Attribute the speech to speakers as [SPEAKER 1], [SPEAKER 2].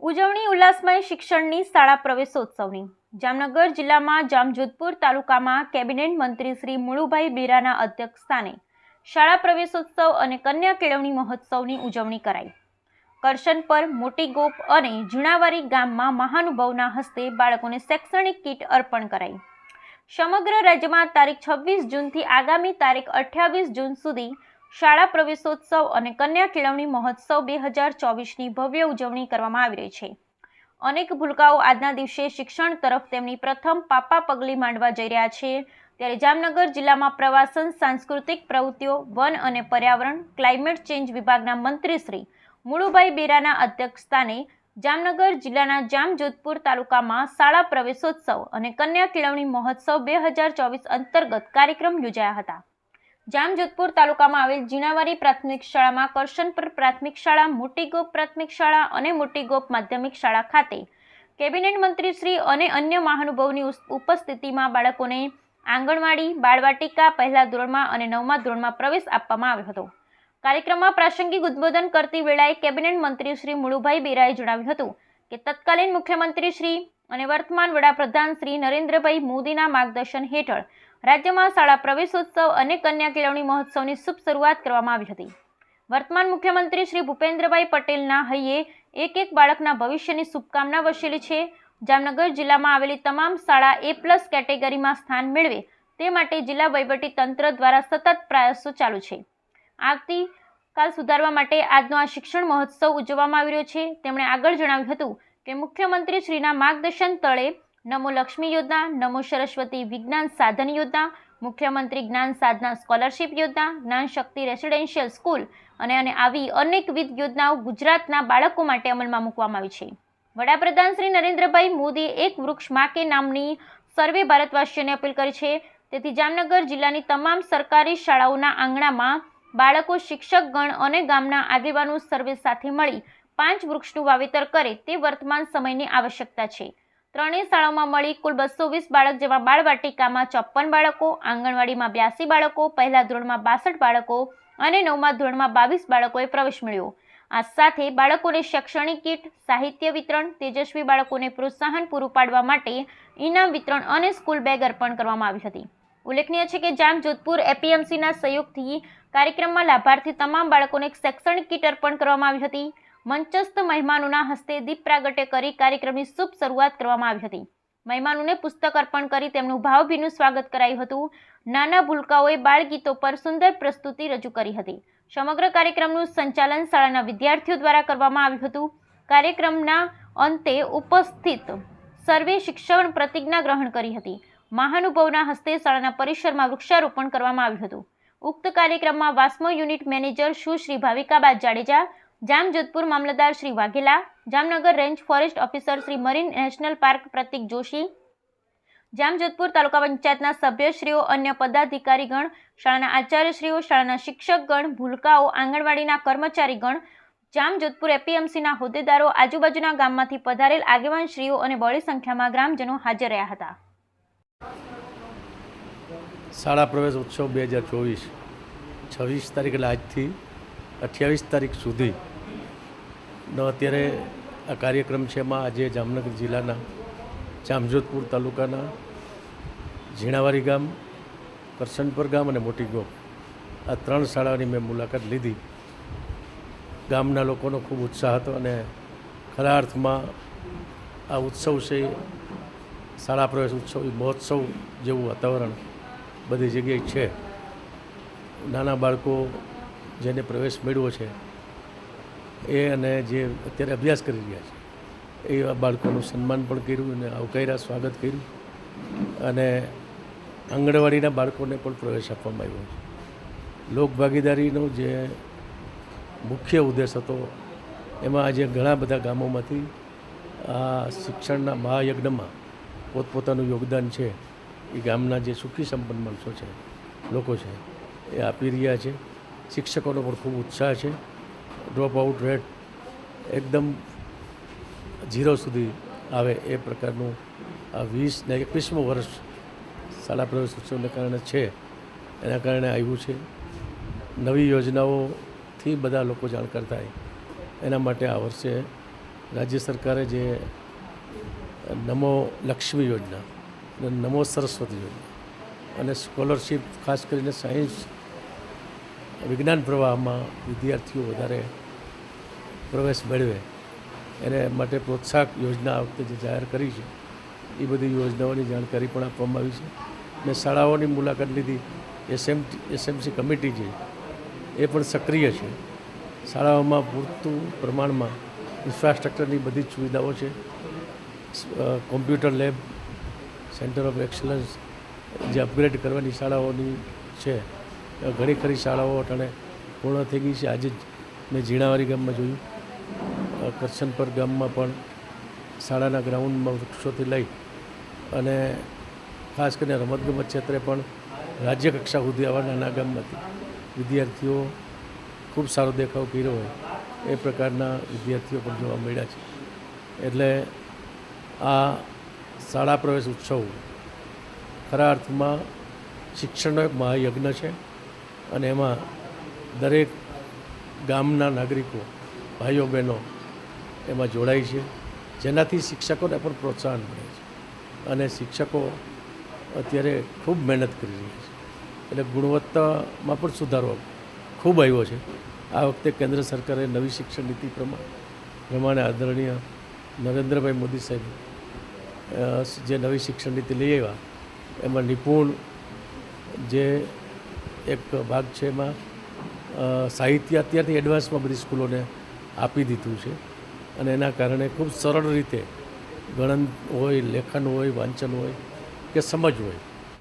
[SPEAKER 1] ઉજવણી ઉલ્લાસમય શિક્ષણની શાળા પ્રવેશોત્સવની જામનગર જિલ્લામાં જામજોધપુર તાલુકામાં કેબિનેટ મંત્રી શ્રી મુળુભાઈ બેરાના અધ્યક્ષસ્થાને શાળા પ્રવેશોત્સવ અને કન્યા કેળવણી મહોત્સવની ઉજવણી કરાઈ। કરશનપર, મોટી ગોપ અને ઝીણાવારી ગામમાં મહાનુભાવોના હસ્તે બાળકોને શૈક્ષણિક કીટ અર્પણ કરાઈ। સમગ્ર રાજ્યમાં તારીખ 26 જૂનથી આગામી તારીખ 28 જૂન સુધી શાળા પ્રવેશોત્સવ અને કન્યા કેળવણી મહોત્સવ 2024ની ભવ્ય ઉજવણી કરવામાં આવી રહી છે। અનેક ભૂલકાઓ આજના દિવસે શિક્ષણ તરફ તેમની પ્રથમ પાપા પગલી માંડવા જઈ રહ્યા છે। ત્યારે જામનગર જિલ્લામાં પ્રવાસન, સાંસ્કૃતિક પ્રવૃત્તિઓ, વન અને પર્યાવરણ, ક્લાઇમેટ ચેન્જ વિભાગના મંત્રી શ્રી મુળુભાઈ બેરાના અધ્યક્ષસ્થાને જામનગર જિલ્લાના જામજોધપુર તાલુકામાં શાળા પ્રવેશોત્સવ અને કન્યા કેળવણી મહોત્સવ 2024 અંતર્ગત કાર્યક્રમ યોજાયા હતા। જામજોધપુર તાલુકામાં આવેલ ઝીણાવારી પ્રાથમિક શાળામાં કરશનપર પ્રાથમિક શાળા, મોટી ગોપ પ્રાથમિક શાળા અને મોટી ગોપ માધ્યમિક શાળા ખાતે કેબિનેટ મંત્રી શ્રી અને અન્ય મહાનુભાવોની ઉપસ્થિતિમાં બાળકોને આંગણવાડી, બાળવાટિકા, પહેલા ધોરણમાં અને 9મા ધોરણમાં પ્રવેશ આપવામાં આવ્યો હતો। કાર્યક્રમમાં પ્રાસંગિક ઉદ્બોધન કરતી વેળાએ કેબિનેટ મંત્રી શ્રી મુળુભાઈ બેરાએ જણાવ્યું હતું કે તત્કાલીન મુખ્યમંત્રી શ્રી અને વર્તમાન વડાપ્રધાન શ્રી નરેન્દ્રભાઈ મોદીના માર્ગદર્શન હેઠળ રાજ્યમાં શાળા પ્રવેશોત્સવ અને કન્યા કેળવણી મહોત્સવની શુભ શરૂઆત કરવામાં આવી હતી। વર્તમાન મુખ્યમંત્રી શ્રી ભૂપેન્દ્રભાઈ પટેલના હૈયે એક બાળકના ભવિષ્યની શુભકામના વસેલી છે। જામનગર જિલ્લામાં આવેલી તમામ શાળા A+ કેટેગરીમાં સ્થાન મેળવે તે માટે જિલ્લા વહીવટી તંત્ર દ્વારા સતત પ્રયાસો ચાલુ છે। આવતીકાલ સુધારવા માટે આજનો આ શિક્ષણ મહોત્સવ ઉજવવામાં આવી રહ્યો છે। તેમણે આગળ જણાવ્યું હતું કે મુખ્યમંત્રી શ્રીના માર્ગદર્શન તળે નમો લક્ષ્મી યોજના, નમો સરસ્વતી વિજ્ઞાન સાધન યોજના, મુખ્યમંત્રી જ્ઞાન સાધના સ્કોલરશિપ યોજના, જ્ઞાન શક્તિ રેસિડેન્શિયલ સ્કૂલ અને આવી અનેકવિધ યોજનાઓ ગુજરાતના બાળકો માટે અમલમાં મૂકવામાં આવી છે। વડાપ્રધાન શ્રી નરેન્દ્રભાઈ મોદીએ એક વૃક્ષ માં કે નામની સર્વે ભારતવાસીઓને અપીલ કરી છે। તેથી જામનગર જિલ્લાની તમામ સરકારી શાળાઓના આંગણામાં બાળકો, શિક્ષકગણ અને ગામના આગેવાનો સર્વે સાથે મળી 5 વૃક્ષનું વાવેતર કરે તે વર્તમાન સમયની આવશ્યકતા છે। ત્રણેય શાળાઓમાં મળી કુલ 220 બાળક, જેમાં બાળવાટિકામાં 54 બાળકો, આંગણવાડીમાં 82 બાળકો, પહેલા ધોરણમાં 62 બાળકો અને 9મા ધોરણમાં 22 બાળકોએ પ્રવેશ મેળવ્યો। આ સાથે બાળકોને શૈક્ષણિક કીટ, સાહિત્ય વિતરણ, તેજસ્વી બાળકોને પ્રોત્સાહન પૂરું પાડવા માટે ઇનામ વિતરણ અને સ્કૂલ બેગ અર્પણ કરવામાં આવી હતી। ઉલ્લેખનીય છે કે જામજોધપુર APMCના સહયોગથી કાર્યક્રમમાં લાભાર્થી તમામ બાળકોને એક શૈક્ષણિક કીટ અર્પણ કરવામાં આવી હતી। મંચસ્થ મહેમાનોના હસ્તે દીપ પ્રાગટ્ય કરી કાર્યક્રમની શુભ શરૂઆત કરવામાં આવી હતી। મહેમાનોને પુસ્તક અર્પણ કરી તેમનું ભાવભીનું સ્વાગત કરાયું હતું। નાના ભૂલકાઓએ બાળગીતો પર સુંદર પ્રસ્તુતિ રજૂ કરી હતી। સમગ્ર કાર્યક્રમનું સંચાલન શાળાના વિદ્યાર્થીઓ દ્વારા કરવામાં આવ્યું હતું। કાર્યક્રમના અંતે ઉપસ્થિત સર્વે શિક્ષણ પ્રતિજ્ઞા ગ્રહણ કરી હતી। મહાનુભાવોના હસ્તે શાળાના પરિસરમાં વૃક્ષારોપણ કરવામાં આવ્યું હતું। ઉક્ત કાર્યક્રમમાં વાસ્મો યુનિટ મેનેજર સુશ્રી ભાવિકાબા જાડેજા, જામજોધપુર મામલતદાર Shri Vaghela, Jamnagar range forest officer Shri marine national park Pratik Joshi, Jamjodhpur taluka પંચાયતના સભ્યશ્રીઓ, અન્ય પદાધિકારીગણ, શાળાના આચાર્યશ્રીઓ, શાળાના શિક્ષકગણ, ભૂલકાઓ, આંગણવાડીના કર્મચારીગણ, જામજોધપુર APMCના હોદ્દેદારો, આજુબાજુના ગામમાંથી પધારેલ આગેવાનશ્રીઓ અને બહોળી સંખ્યામાં ગ્રામજનો હાજર રહ્યા હતા।
[SPEAKER 2] શાળા પ્રવેશ ઉત્સવ 2024 26 તારીખ એટલે આજથી 28 તારીખ સુધીનો અત્યારે આ કાર્યક્રમ છે। એમાં આજે જામનગર જિલ્લાના જામજોધપુર તાલુકાના ઝીણાવારી ગામ, કરશનપર ગામ અને મોટી ગોપ આ 3 શાળાની મેં મુલાકાત લીધી। ગામના લોકોનો ખૂબ ઉત્સાહ હતો અને ખરા અર્થમાં આ ઉત્સવ છે, શાળા પ્રવેશ ઉત્સવ મહોત્સવ જેવું વાતાવરણ બધી જગ્યાએ છે। નાના બાળકો જેને પ્રવેશ મેળવ્યો છે એ અને જે અત્યારે અભ્યાસ કરી રહ્યા છે એવા બાળકોનું સન્માન પણ કર્યું અને આવકાર્યા, સ્વાગત કર્યું અને આંગણવાડીના બાળકોને પણ પ્રવેશ આપવામાં આવ્યો છે। લોકભાગીદારીનો જે મુખ્ય ઉદ્દેશ હતો એમાં આજે ઘણા બધા ગામોમાંથી આ શિક્ષણના મહાયજ્ઞમાં પોતપોતાનું યોગદાન છે એ ગામના જે સુખી સંપન્ન માણસો છે, લોકો છે એ આપી રહ્યા છે। શિક્ષકોનો પણ ખૂબ ઉત્સાહ છે। ડ્રોપ આઉટ રેટ એકદમ 0 સુધી આવે એ પ્રકારનું આ 20 ને 21મું વર્ષ શાળા પ્રવેશ ઉત્સવને કારણે છે। એના કારણે આવ્યું છે। નવી યોજનાઓથી બધા લોકો જાણકાર થાય એના માટે આ વર્ષે રાજ્ય સરકારે જે નમો લક્ષ્મી યોજના અને નમો સરસ્વતી યોજના અને સ્કોલરશીપ ખાસ કરીને સાયન્સ વિજ્ઞાન પ્રવાહમાં વિદ્યાર્થીઓ વધારે પ્રવેશ મેળવે એને માટે પ્રોત્સાહક યોજના આ વખતે જે જાહેર કરી છે એ બધી યોજનાઓની જાણકારી પણ આપવામાં આવી છે અને શાળાઓની મુલાકાત લીધી. એસએમસી કમિટી છે એ પણ સક્રિય છે. શાળાઓમાં પૂરતું પ્રમાણમાં ઇન્ફ્રાસ્ટ્રક્ચરની બધી જ સુવિધાઓ છે. Computer lab, centre of excellence જે અપગ્રેડ કરવાની શાળાઓની છે, ઘણી ખરી શાળાઓ અટાણે પૂર્ણ થઈ ગઈ છે. આજે જ મેં ઝીણાવારી ગામમાં જોયું, કરશનપર ગામમાં પણ શાળાના ગ્રાઉન્ડમાં વૃક્ષોથી લઈ અને ખાસ કરીને રમતગમત ક્ષેત્રે પણ રાજ્ય કક્ષા સુધી આવા નાના ગામમાંથી વિદ્યાર્થીઓ ખૂબ સારો દેખાવ કર્યો હોય એ પ્રકારના વિદ્યાર્થીઓ પણ જોવા મળ્યા છે. એટલે આ શાળા પ્રવેશ ઉત્સવ ખરા અર્થમાં શિક્ષણનો એક મહાયજ્ઞ છે અને એમાં દરેક ગામના નાગરિકો, ભાઈઓ બહેનો એમાં જોડાય છે, જેનાથી શિક્ષકોને પણ પ્રોત્સાહન મળે છે. અને શિક્ષકો અત્યારે ખૂબ મહેનત કરી રહ્યા છે એટલે ગુણવત્તામાં પણ સુધારો ખૂબ આવ્યો છે. આ વખતે કેન્દ્ર સરકારે નવી શિક્ષણ નીતિ પ્રમાણે આદરણીય નરેન્દ્રભાઈ મોદી સાહેબ જે નવી શિક્ષણ નીતિ લઈ આવ્યા એમાં નિપુણ જે એક ભાગ છે એમાં સાહિત્ય અત્યારથી એડવાન્સમાં બધી સ્કૂલોને આપી દીધું છે અને એના કારણે ખૂબ સરળ રીતે ગણન હોય, લેખન હોય, વાંચન હોય કે સમજ હોય